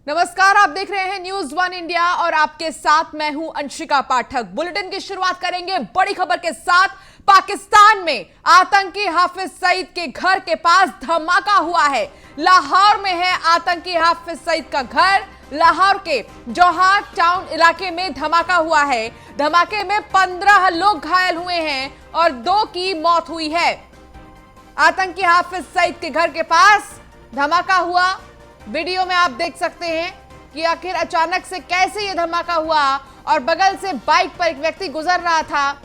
नमस्कार, आप देख रहे हैं न्यूज वन इंडिया और आपके साथ मैं हूं अंशिका पाठक। बुलेटिन की शुरुआत करेंगे बड़ी खबर के साथ। पाकिस्तान में आतंकी हाफिज सईद के घर के पास धमाका हुआ है। लाहौर में है आतंकी हाफिज सईद का घर। लाहौर के जौहर टाउन इलाके में धमाका हुआ है। धमाके में 15 लोग घायल हुए हैं और 2 की मौत हुई है। आतंकी हाफिज सईद के घर के पास धमाका हुआ। वीडियो में आप देख सकते हैं कि आखिर अचानक से कैसे यह धमाका हुआ और बगल से बाइक पर एक व्यक्ति गुजर रहा था।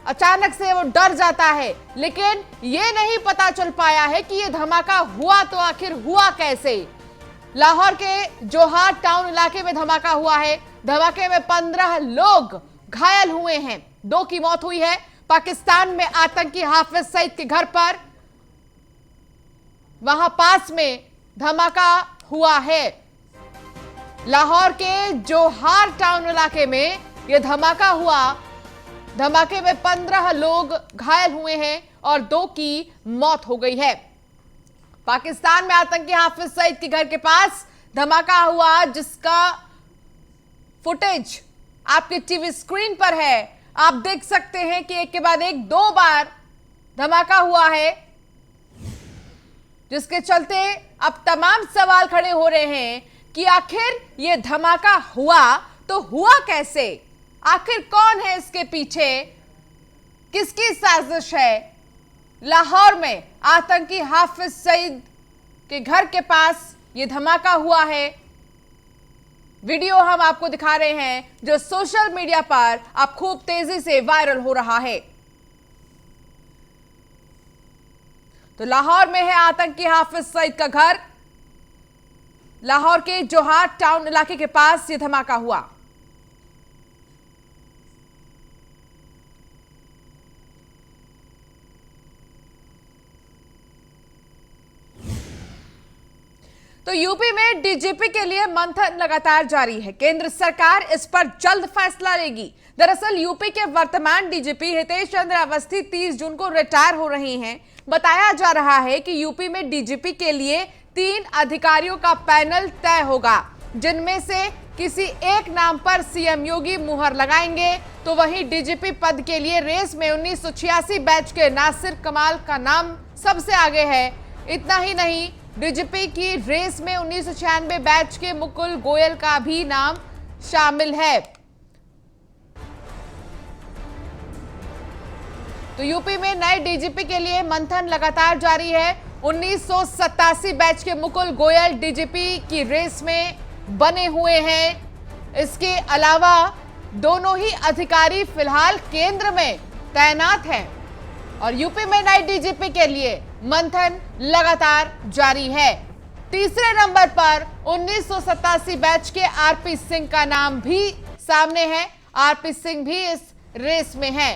अचानक से वो डर जाता है, लेकिन यह नहीं पता चल पाया है कि यह धमाका हुआ तो आखिर हुआ कैसे। लाहौर के जौहर टाउन इलाके में धमाका हुआ है। धमाके में 15 लोग घायल हुए हैं, 2 की मौत हुई है। पाकिस्तान में आतंकी हाफिज सईद के घर पर वहां पास में धमाका हुआ है। लाहौर के जौहर टाउन इलाके में यह धमाका हुआ। धमाके में 15 लोग घायल हुए हैं और 2 की मौत हो गई है। पाकिस्तान में आतंकी हाफिज सईद के घर के पास धमाका हुआ, जिसका फुटेज आपके टीवी स्क्रीन पर है। आप देख सकते हैं कि एक के बाद एक 2 बार धमाका हुआ है, जिसके चलते अब तमाम सवाल खड़े हो रहे हैं कि आखिर यह धमाका हुआ तो हुआ कैसे। आखिर कौन है इसके पीछे, किसकी साजिश है। लाहौर में आतंकी हाफिज सईद के घर के पास यह धमाका हुआ है। वीडियो हम आपको दिखा रहे हैं जो सोशल मीडिया पर अब खूब तेजी से वायरल हो रहा है। तो लाहौर में है आतंकी हाफिज सईद का घर। लाहौर के जौहर टाउन इलाके के पास यह धमाका हुआ। तो यूपी में डीजीपी के लिए मंथन लगातार जारी है। केंद्र सरकार इस पर जल्द फैसला लेगी। दरअसल यूपी के वर्तमान डीजीपी हितेश चंद्र अवस्थी 30 जून को रिटायर हो रहे हैं। बताया जा रहा है कि यूपी में डीजीपी के लिए 3 अधिकारियों का पैनल तय होगा, जिनमें से किसी एक नाम पर सीएम योगी मुहर लगाएंगे। तो वहीं डीजीपी पद के लिए रेस में 1986 बैच के नासिर कमाल का नाम सबसे आगे है। इतना ही नहीं, डीजीपी की रेस में 1996 बैच के मुकुल गोयल का भी नाम शामिल है। तो यूपी में नए डीजीपी के लिए मंथन लगातार जारी है। 1987 बैच के मुकुल गोयल डीजीपी की रेस में बने हुए हैं। इसके अलावा दोनों ही अधिकारी फिलहाल केंद्र में तैनात हैं और यूपी में नए डीजीपी के लिए मंथन लगातार जारी है। तीसरे नंबर पर 1987 बैच के आरपी सिंह का नाम भी सामने है। आरपी सिंह भी इस रेस में है।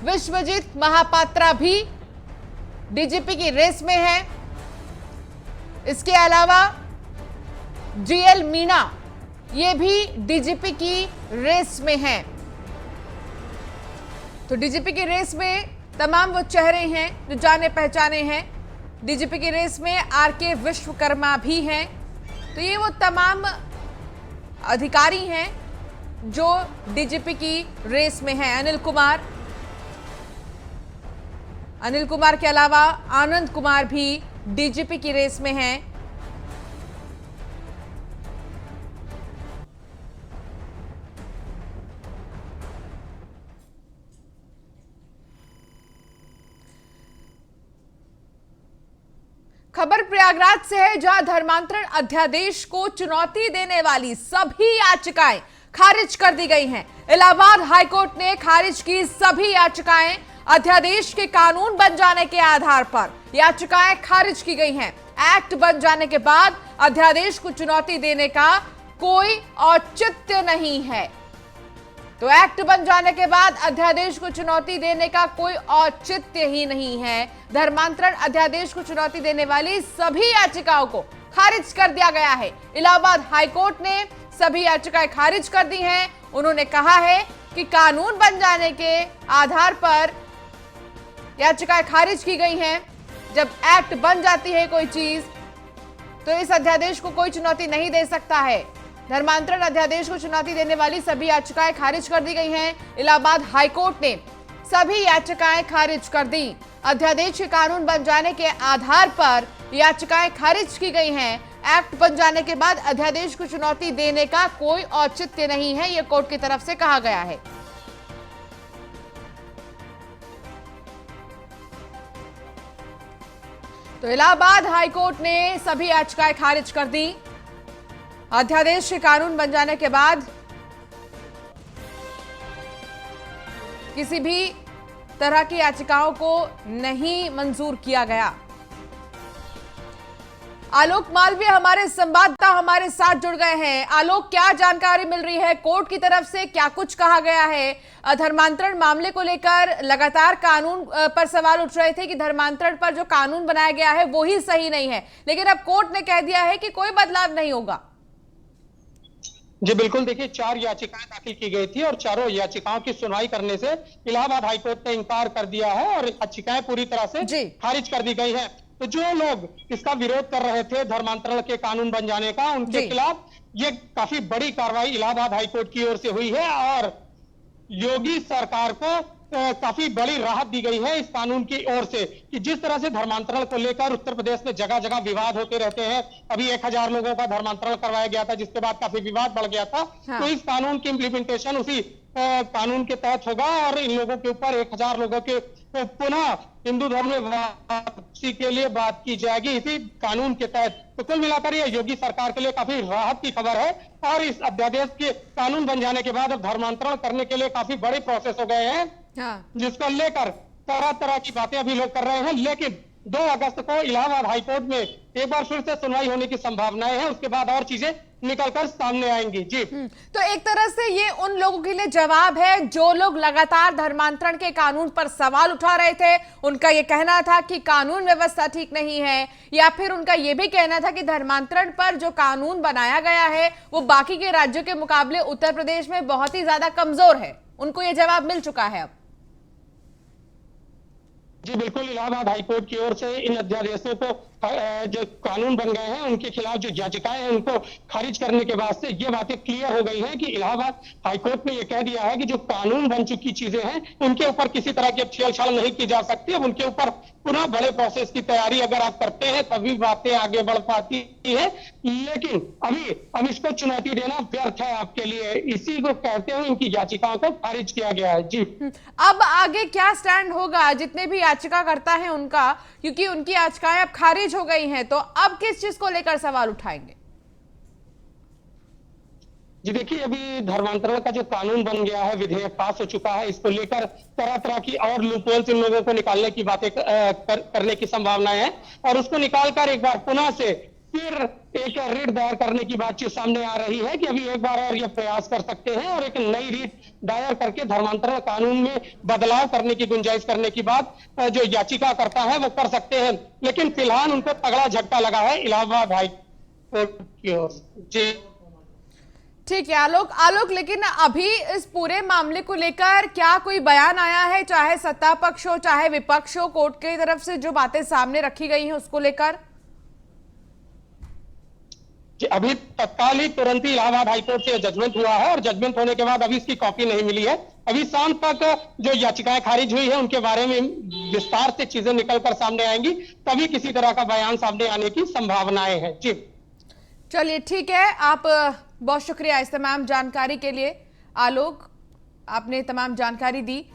विश्वजीत महापात्रा भी डीजीपी की रेस में है। इसके अलावा जीएल मीणा ये भी डीजीपी की रेस में है। तो डीजीपी की रेस में तमाम वो चेहरे हैं जो जाने पहचाने हैं। डीजीपी की रेस में आरके विश्वकर्मा भी हैं। तो ये वो तमाम अधिकारी हैं जो डीजीपी की रेस में हैं। अनिल कुमार के अलावा आनंद कुमार भी डीजीपी की रेस में हैं। खबर प्रयागराज से है, जहां धर्मांतरण अध्यादेश को चुनौती देने वाली सभी याचिकाएं खारिज कर दी गई हैं। इलाहाबाद हाईकोर्ट ने खारिज की सभी याचिकाएं। अध्यादेश के कानून बन जाने के आधार पर याचिकाएं खारिज की गई हैं। एक्ट बन जाने के बाद अध्यादेश को चुनौती देने का कोई औचित्य नहीं है। तो एक्ट बन जाने के बाद अध्यादेश को चुनौती देने का कोई औचित्य ही नहीं है। धर्मांतरण अध्यादेश को चुनौती देने वाली सभी याचिकाओं को खारिज कर दिया गया है। इलाहाबाद हाईकोर्ट ने सभी याचिकाएं खारिज कर दी हैं। उन्होंने कहा है कि कानून बन जाने के आधार पर याचिकाएं खारिज की गई हैं। जब एक्ट बन जाती है कोई चीज, तो इस अध्यादेश को कोई चुनौती नहीं दे सकता है। धर्मांतरण अध्यादेश को चुनौती देने वाली सभी याचिकाएं खारिज कर दी गई हैं। इलाहाबाद हाईकोर्ट ने सभी याचिकाएं खारिज कर दी। अध्यादेश के कानून बन जाने के आधार पर याचिकाएं खारिज की गई हैं। एक्ट बन जाने के बाद अध्यादेश को चुनौती देने का कोई औचित्य नहीं है, यह कोर्ट की तरफ से कहा गया है। तो इलाहाबाद हाईकोर्ट ने सभी याचिकाएं खारिज कर दी। अध्यादेश के कानून बन जाने के बाद किसी भी तरह की याचिकाओं को नहीं मंजूर किया गया। आलोक मालवीय हमारे संवाददाता हमारे साथ जुड़ गए हैं। आलोक, क्या जानकारी मिल रही है कोर्ट की तरफ से, क्या कुछ कहा गया है? धर्मांतरण मामले को लेकर लगातार कानून पर सवाल उठ रहे थे कि धर्मांतरण पर जो कानून बनाया गया है वो ही सही नहीं है, लेकिन अब कोर्ट ने कह दिया है कि कोई बदलाव नहीं होगा। जी बिल्कुल, देखिए 4 याचिकाएं दाखिल की गई थी और चारों याचिकाओं की सुनवाई करने से इलाहाबाद हाईकोर्ट ने इंकार कर दिया है और याचिकाएं पूरी तरह से खारिज कर दी गई हैं। तो जो लोग इसका विरोध कर रहे थे धर्मांतरण के कानून बन जाने का, उनके खिलाफ ये काफी बड़ी कार्रवाई इलाहाबाद हाईकोर्ट की ओर से हुई है और योगी सरकार को काफी बड़ी राहत दी गई है इस कानून की ओर से कि जिस तरह से धर्मांतरण को लेकर उत्तर प्रदेश में जगह जगह विवाद होते रहते हैं। अभी 1000 लोगों का धर्मांतरण करवाया गया था, जिसके बाद काफी विवाद बढ़ गया था। तो इस कानून की इम्प्लीमेंटेशन उसी कानून के तहत होगा और इन लोगों के ऊपर 1000 लोगों के पुनः हिंदू धर्म में वापसी के लिए बात की जाएगी इसी कानून के तहत। तो कुल मिलाकर ये योगी सरकार के लिए काफी राहत की खबर है और इस अध्यादेश के कानून बन जाने के बाद अब धर्मांतरण करने के लिए काफी बड़े प्रोसेस हो गए हैं, जिसको लेकर तरह तरह की बातें अभी लोग कर रहे हैं। लेकिन 2 अगस्त को इलाहाबाद हाईकोर्ट में एक बार फिर से सुनवाई होने की संभावनाएं हैं, उसके बाद और चीजें निकलकर सामने आएंगी। जी तो एक तरह से ये उन लोगों के लिए जवाब है जो लोग लगातार धर्मांतरण के कानून पर सवाल उठा रहे थे। उनका ये कहना था कि कानून व्यवस्था ठीक नहीं है, या फिर उनका ये भी कहना था कि धर्मांतरण पर जो कानून बनाया गया है वो बाकी के राज्यों के मुकाबले उत्तर प्रदेश में बहुत ही ज्यादा कमजोर है। उनको ये जवाब मिल चुका है अब। जी बिल्कुल, इलाहाबाद हाईकोर्ट की ओर से इन अध्यादेशों को जो कानून बन गए हैं उनके खिलाफ जो याचिकाएं हैं उनको खारिज करने के बाद से ये बातें क्लियर हो गई हैं कि इलाहाबाद हाईकोर्ट ने ये कह दिया है कि जो कानून बन चुकी चीजें हैं उनके ऊपर किसी तरह की छेड़छाड़ नहीं की जा सकती। अब उनके ऊपर पुनः बड़े प्रोसेस की तैयारी अगर आप करते हैं तभी बातें आगे बढ़ पाती है, लेकिन अब इसको चुनौती देना व्यर्थ है आपके लिए, इसी को कहते हुए इनकी याचिकाओं को खारिज किया गया है। जी अब आगे क्या स्टैंड होगा जितने भी याचिका करता है उनका, क्योंकि उनकी याचिकाएं अब खारिज हो गई हैं, तो अब किस चीज को लेकर सवाल उठाएंगे? जी देखिए, अभी धर्मांतरण का जो कानून बन गया है, विधेयक पास हो चुका है, इसको लेकर तरह तरह की और लूपहोल्स इन लोगों को निकालने की बातें करने की संभावनाएं हैं और उसको निकालकर एक बार पुनः से फिर एक रिट दायर करने की बातचीत सामने आ रही है कि अभी एक बार और ये प्रयास कर सकते हैं और एक नई रिट दायर करके धर्मांतरण कानून में बदलाव करने की गुंजाइश करने की बात जो याचिका करता है वो कर सकते हैं। लेकिन फिलहाल उनको तगड़ा झटका लगा है इलाहाबाद हाई कोर्ट की ओर। जी ठीक है आलोक, लेकिन अभी इस पूरे मामले को लेकर क्या कोई बयान आया है, चाहे सत्ता पक्ष हो चाहे विपक्ष हो, कोर्ट की तरफ से जो बातें सामने रखी गई हैं उसको लेकर? अभी तत्काल ही तुरंत ही इलाहाबाद हाईकोर्ट से जजमेंट हुआ है और जजमेंट होने के बाद अभी इसकी कॉपी नहीं मिली है। अभी शाम तक जो याचिकाएं खारिज हुई है उनके बारे में विस्तार से चीजें निकलकर सामने आएंगी, तभी किसी तरह का बयान सामने आने की संभावनाएं हैं। जी चलिए ठीक है, आप बहुत शुक्रिया इस तमाम जानकारी के लिए आलोक, आपने तमाम जानकारी दी।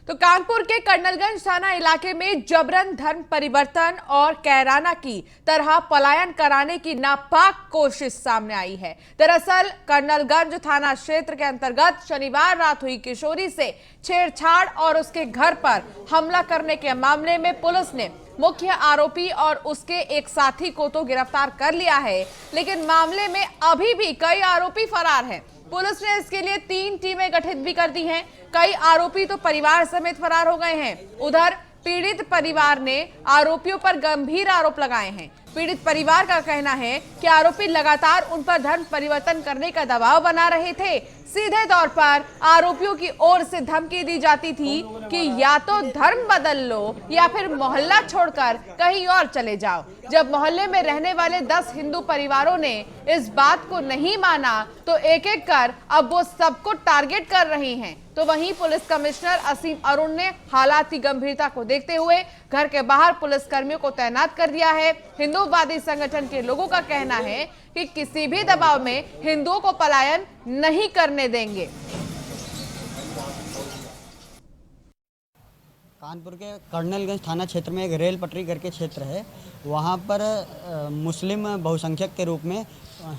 तो कानपुर के कर्नलगंज थाना इलाके में जबरन धर्म परिवर्तन और कैराना की तरह पलायन कराने की नापाक कोशिश सामने आई है। दरअसल कर्नलगंज थाना क्षेत्र के अंतर्गत शनिवार रात हुई किशोरी से छेड़छाड़ और उसके घर पर हमला करने के मामले में पुलिस ने मुख्य आरोपी और उसके एक साथी को तो गिरफ्तार कर लिया है, लेकिन मामले में अभी भी कई आरोपी फरार हैं। पुलिस ने इसके लिए 3 टीमें गठित भी कर दी हैं। कई आरोपी तो परिवार समेत फरार हो गए हैं। उधर पीड़ित परिवार ने आरोपियों पर गंभीर आरोप लगाए हैं। पीड़ित परिवार का कहना है कि आरोपी लगातार उन पर धर्म परिवर्तन करने का दबाव बना रहे थे। सीधे तौर पर आरोपियों की ओर से धमकी दी जाती थी कि या तो धर्म बदल लो या फिर मोहल्ला छोड़कर कहीं और चले जाओ। जब मोहल्ले में रहने वाले 10 हिंदू परिवारों ने इस बात को नहीं माना तो एक एक कर अब वो सबको टारगेट कर रहे हैं। तो वहीं पुलिस कमिश्नर असीम अरुण ने हालात की गंभीरता को देखते हुए घर के बाहर पुलिस कर्मियों को तैनात कर दिया है। हिंदूवादी संगठन के लोगों का कहना है कि किसी भी दबाव में हिंदुओं को पलायन नहीं करने देंगे। कानपुर के कर्नलगंज थाना क्षेत्र में एक रेल पटरी करके क्षेत्र है। वहाँ पर मुस्लिम बहुसंख्यक के रूप में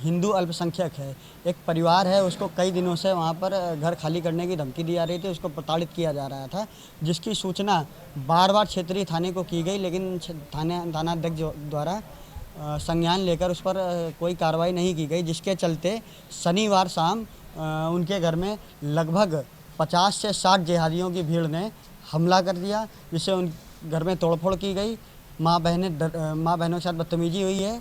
हिंदू अल्पसंख्यक है। एक परिवार है, उसको कई दिनों से वहाँ पर घर खाली करने की धमकी दी जा रही थी, उसको प्रताड़ित किया जा रहा था, जिसकी सूचना बार बार क्षेत्रीय थाने को की गई, लेकिन थानाध्यक्ष द्वारा संज्ञान लेकर उस पर कोई कार्रवाई नहीं की गई, जिसके चलते शनिवार शाम उनके घर में लगभग 50 से 60 जिहादियों की भीड़ ने हमला कर दिया, जिससे उन घर में तोड़फोड़ की गई। माँ बहनों के साथ बदतमीजी हुई है।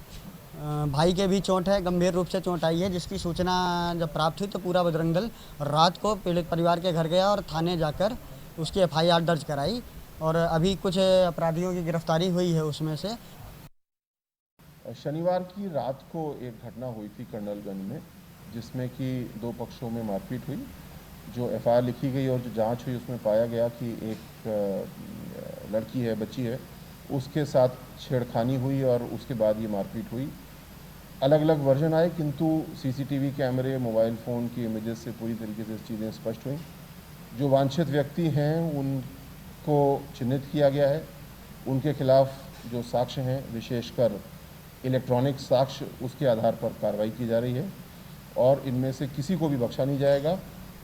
भाई के भी चोट है, गंभीर रूप से चोट आई है, जिसकी सूचना जब प्राप्त हुई तो पूरा बजरंग दल रात को पीड़ित परिवार के घर गया और थाने जाकर उसकी FIR दर्ज कराई और अभी कुछ अपराधियों की गिरफ्तारी हुई है। उसमें से शनिवार की रात को एक घटना हुई थी कर्नलगंज में, जिसमें कि 2 पक्षों में मारपीट हुई। जो FIR लिखी गई और जो जांच हुई उसमें पाया गया कि एक लड़की है, बच्ची है, उसके साथ छेड़खानी हुई और उसके बाद ये मारपीट हुई। अलग अलग वर्जन आए, किंतु CCTV कैमरे, मोबाइल फ़ोन की इमेजेस से पूरी तरीके से चीज़ें स्पष्ट हुई। जो वांछित व्यक्ति हैं उनको चिन्हित किया गया है। उनके खिलाफ जो साक्ष्य हैं, विशेषकर इलेक्ट्रॉनिक साक्ष्य, उसके आधार पर कार्रवाई की जा रही है और इनमें से किसी को भी बख्शा नहीं जाएगा,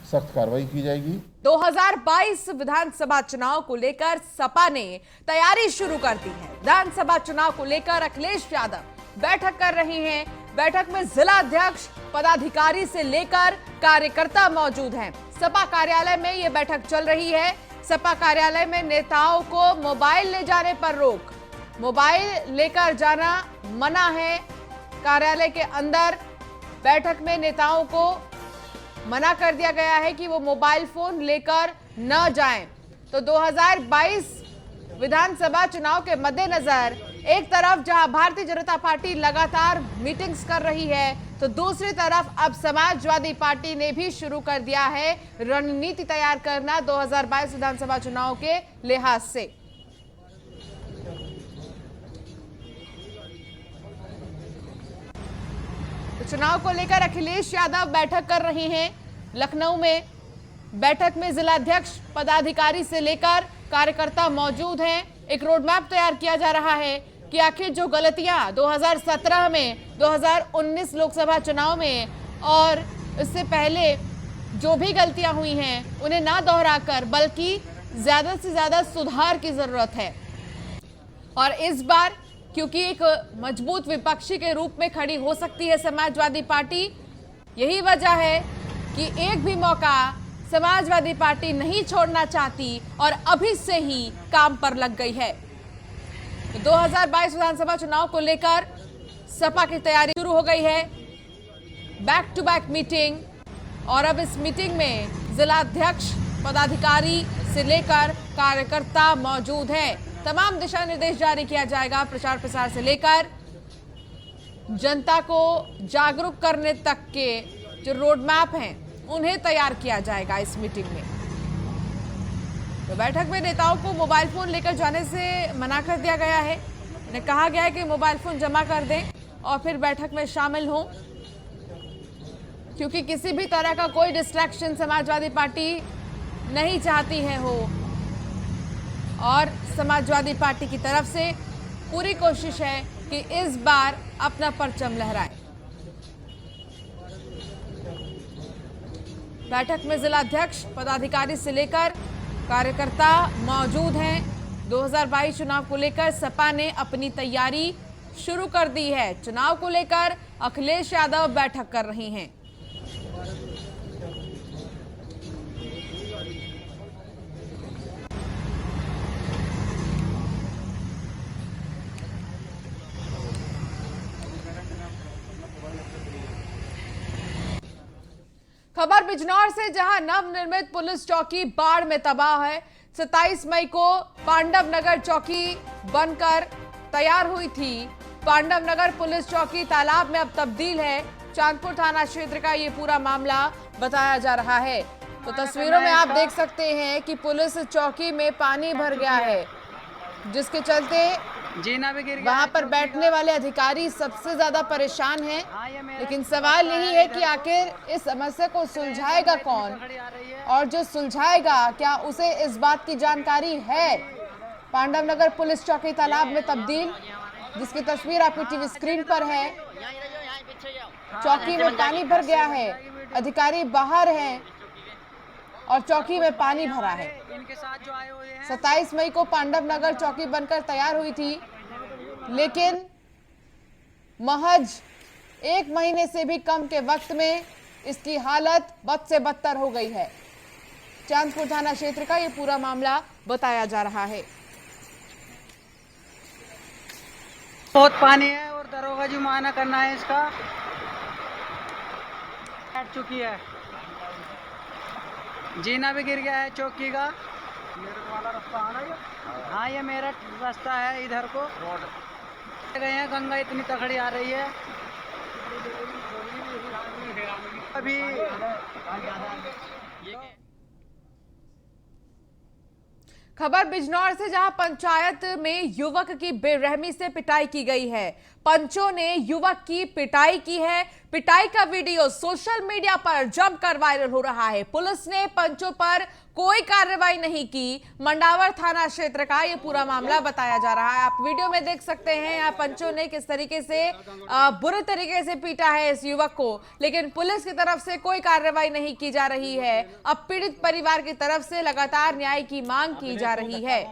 सख्त कार्रवाई की जाएगी। 2022 विधानसभा चुनाव को लेकर सपा ने तैयारी शुरू कर दी है। विधानसभा चुनाव को लेकर अखिलेश यादव बैठक कर रहे हैं। बैठक में जिला अध्यक्ष, पदाधिकारी से लेकर कार्यकर्ता मौजूद हैं। सपा कार्यालय में यह बैठक चल रही है। सपा कार्यालय में नेताओं को मोबाइल ले जाने पर रोक, मोबाइल लेकर जाना मना है। कार्यालय के अंदर बैठक में नेताओं को मना कर दिया गया है कि वो मोबाइल फोन लेकर न जाएं। तो 2022 विधानसभा चुनाव के मद्देनजर एक तरफ जहां भारतीय जनता पार्टी लगातार मीटिंग्स कर रही है, तो दूसरी तरफ अब समाजवादी पार्टी ने भी शुरू कर दिया है रणनीति तैयार करना 2022 विधानसभा चुनाव के लिहाज से। चुनाव को लेकर अखिलेश यादव बैठक कर रहे हैं लखनऊ में। बैठक में जिलाध्यक्ष, पदाधिकारी से लेकर कार्यकर्ता मौजूद हैं। एक रोड मैप तैयार किया जा रहा है कि आखिर जो गलतियां 2017 में, 2019 लोकसभा चुनाव में और इससे पहले जो भी गलतियां हुई हैं उन्हें ना दोहराकर बल्कि ज्यादा से ज्यादा सुधार की जरूरत है। और इस बार क्योंकि एक मजबूत विपक्षी के रूप में खड़ी हो सकती है समाजवादी पार्टी, यही वजह है कि एक भी मौका समाजवादी पार्टी नहीं छोड़ना चाहती और अभी से ही काम पर लग गई है। तो 2022 विधानसभा चुनाव को लेकर सपा की तैयारी शुरू हो गई है। बैक टू बैक मीटिंग, और अब इस मीटिंग में जिलाध्यक्ष, पदाधिकारी से लेकर कार्यकर्ता मौजूद हैं। तमाम दिशा निर्देश जारी किया जाएगा। प्रचार प्रसार से लेकर जनता को जागरूक करने तक के जो रोड मैप हैं उन्हें तैयार किया जाएगा इस मीटिंग में। तो बैठक में नेताओं को मोबाइल फोन लेकर जाने से मना कर दिया गया है। उन्हें कहा गया है कि मोबाइल फोन जमा कर दें और फिर बैठक में शामिल हों, क्योंकि किसी भी तरह का कोई डिस्ट्रैक्शन समाजवादी पार्टी नहीं चाहती है हो। और समाजवादी पार्टी की तरफ से पूरी कोशिश है कि इस बार अपना परचम लहराए। बैठक में जिलाध्यक्ष, पदाधिकारी से लेकर कार्यकर्ता मौजूद हैं। 2022 चुनाव को लेकर सपा ने अपनी तैयारी शुरू कर दी है। चुनाव को लेकर अखिलेश यादव बैठक कर रहे हैं। खबर बिजनौर से, जहां नवनिर्मित पुलिस चौकी बाढ़ में तबाह है। 27 मई को पांडव नगर चौकी बनकर तैयार हुई थी। पांडव नगर पुलिस चौकी तालाब में अब तब्दील है। चांदपुर थाना क्षेत्र का ये पूरा मामला बताया जा रहा है। तो तस्वीरों में आप देख सकते हैं कि पुलिस चौकी में पानी भर गया है, जिसके चलते वहां पर बैठने वाले अधिकारी सबसे ज्यादा परेशान हैं। लेकिन सवाल यही है कि आखिर इस समस्या को सुलझाएगा कौन, और जो सुलझाएगा क्या उसे इस बात की जानकारी है। पांडव नगर पुलिस चौकी तालाब में तब्दील, जिसकी तस्वीर आपकी टीवी स्क्रीन पर है। चौकी में पानी भर गया है, अधिकारी बाहर हैं और चौकी में पानी भरा है। 27 मई को पांडव नगर चौकी बनकर तैयार हुई थी, लेकिन महज 1 महीने से भी कम के वक्त में इसकी हालत बद से बदतर हो गई है। चांदपुर थाना क्षेत्र का ये पूरा मामला बताया जा रहा है। बहुत पानी है और दरोगा जी मुआयना करना है इसका। बैठ चुकी है, जीना भी गिर गया है चौकी का। हाँ, ये मेरा रास्ता है, इधर को गए हैं। गंगा इतनी तगड़ी आ रही है अभी। खबर बिजनौर से, जहां पंचायत में युवक की बेरहमी से पिटाई की गई है। पंचों ने युवक की पिटाई की है। पिटाई का वीडियो सोशल मीडिया पर जमकर वायरल हो रहा है। पुलिस ने पंचों पर कोई कार्रवाई नहीं की। मंडावर थाना क्षेत्र का यह पूरा मामला बताया जा रहा है। आप वीडियो में देख सकते हैं यहाँ पंचों ने किस तरीके से बुरे तरीके से पीटा है इस युवक को, लेकिन पुलिस की तरफ से कोई कार्रवाई नहीं की जा रही है। अब पीड़ित परिवार की तरफ से लगातार न्याय की मांग की जा रही है।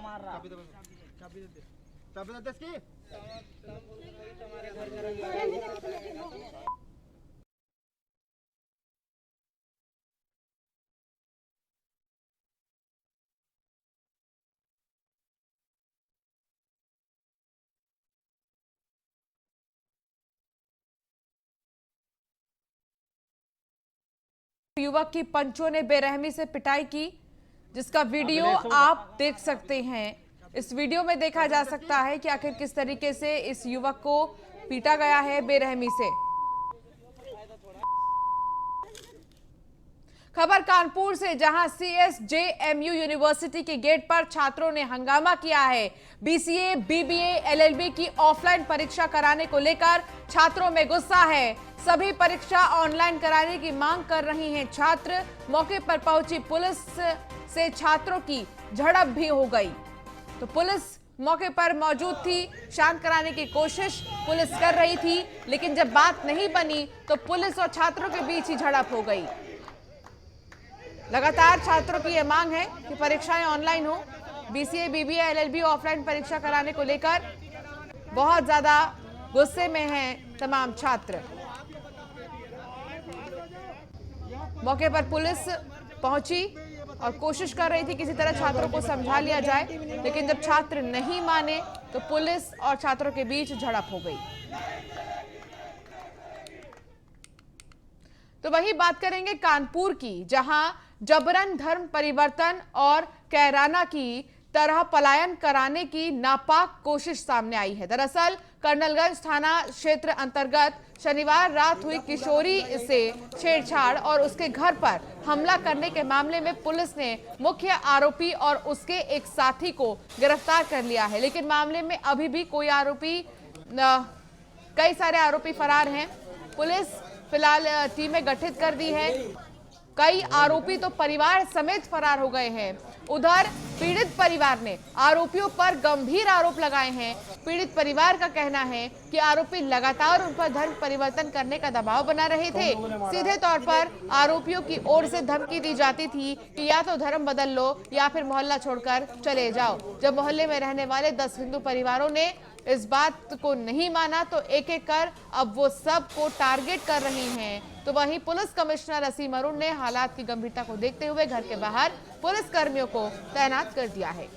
युवक की पंचों ने बेरहमी से पिटाई की, जिसका वीडियो आप देख सकते हैं। इस वीडियो में देखा जा सकता है कि आखिर किस तरीके से इस युवक को पीटा गया है बेरहमी से। खबर कानपुर से, जहां CSJMU यूनिवर्सिटी के गेट पर छात्रों ने हंगामा किया है। BCA, BBA, LLB की ऑफलाइन परीक्षा कराने को लेकर छात्रों में गुस्सा है। सभी परीक्षा ऑनलाइन कराने की मांग कर रही हैं छात्र। मौके पर पहुंची पुलिस से छात्रों की झड़प भी हो गई। तो पुलिस मौके पर मौजूद थी, शांत कराने की कोशिश पुलिस कर रही थी, लेकिन जब बात नहीं बनी तो पुलिस और छात्रों के बीच ही झड़प हो गई। लगातार छात्रों की यह मांग है कि परीक्षाएं ऑनलाइन हो। BCA, BBA, LLB ऑफलाइन परीक्षा कराने को लेकर बहुत ज्यादा गुस्से में हैं तमाम छात्र। मौके पर पुलिस पहुंची और कोशिश कर रही थी किसी तरह छात्रों को समझा लिया जाए, लेकिन जब छात्र नहीं माने तो पुलिस और छात्रों के बीच झड़प हो गई। तो वही बात करेंगे कानपुर की, जहां जबरन धर्म परिवर्तन और कैराना की तरह पलायन कराने की नापाक कोशिश सामने आई है। दरअसल कर्नलगंज थाना क्षेत्र अंतर्गत शनिवार रात हुई किशोरी से छेड़छाड़ और उसके घर पर हमला करने के मामले में पुलिस ने मुख्य आरोपी और उसके एक साथी को गिरफ्तार कर लिया है, लेकिन मामले में अभी भी कोई आरोपी कई सारे आरोपी फरार हैं। पुलिस फिलहाल टीमें गठित कर दी है। कई आरोपी तो परिवार समेत फरार हो गए हैं। उधर पीड़ित परिवार ने आरोपियों पर गंभीर आरोप लगाए हैं। पीड़ित परिवार का कहना है कि आरोपी लगातार उन पर धर्म परिवर्तन करने का दबाव बना रहे थे। सीधे तौर पर आरोपियों की ओर से धमकी दी जाती थी कि या तो धर्म बदल लो या फिर मोहल्ला छोड़कर चले जाओ। जब मोहल्ले में रहने वाले 10 हिंदू परिवारों ने इस बात को नहीं माना तो एक एक कर अब वो सब को टारगेट कर रही हैं। तो वहीं पुलिस कमिश्नर असीम अरुण ने हालात की गंभीरता को देखते हुए घर के बाहर पुलिस कर्मियों को तैनात कर दिया है।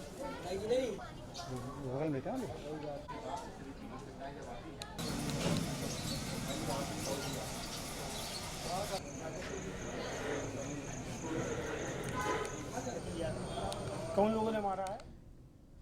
हमारा है।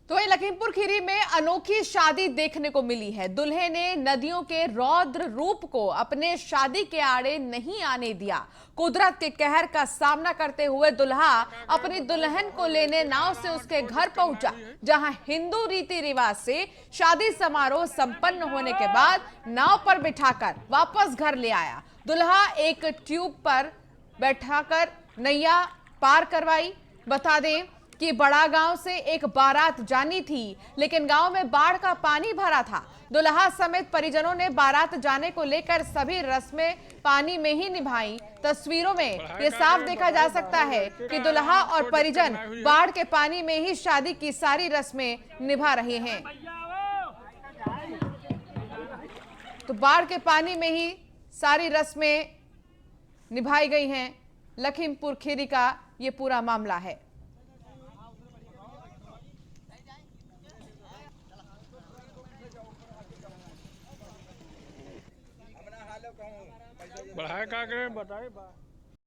तो ये लखीमपुर खीरी में अनोखी शादी देखने को मिली है। दूल्हे ने नदियों के रौद्र रूप को अपने शादी के आड़े नहीं आने दिया। कुदरत के कहर का सामना करते हुए दुल्हा अपनी दुल्हन को लेने नाव से उसके घर पहुंचा, जहां हिंदू रीति रिवाज से शादी समारोह संपन्न होने के बाद नाव पर बिठाकर वापस घर ले आया। दुल्हा एक ट्यूब पर बैठाकर नैया पार करवाई। बता दें कि बड़ा गांव से एक बारात जानी थी, लेकिन गांव में बाढ़ का पानी भरा था। दुल्हा समेत परिजनों ने बारात जाने को लेकर सभी रस्में पानी में ही निभाई। तस्वीरों में ये साफ देखा जा सकता है कि दुल्हा और परिजन बाढ़ के पानी में ही शादी की सारी रस्में निभा रहे हैं। तो बाढ़ के पानी में ही सारी रस्में निभाई गई हैं। लखीमपुर खीरी का ये पूरा मामला है। बढ़ाए का करें बताए।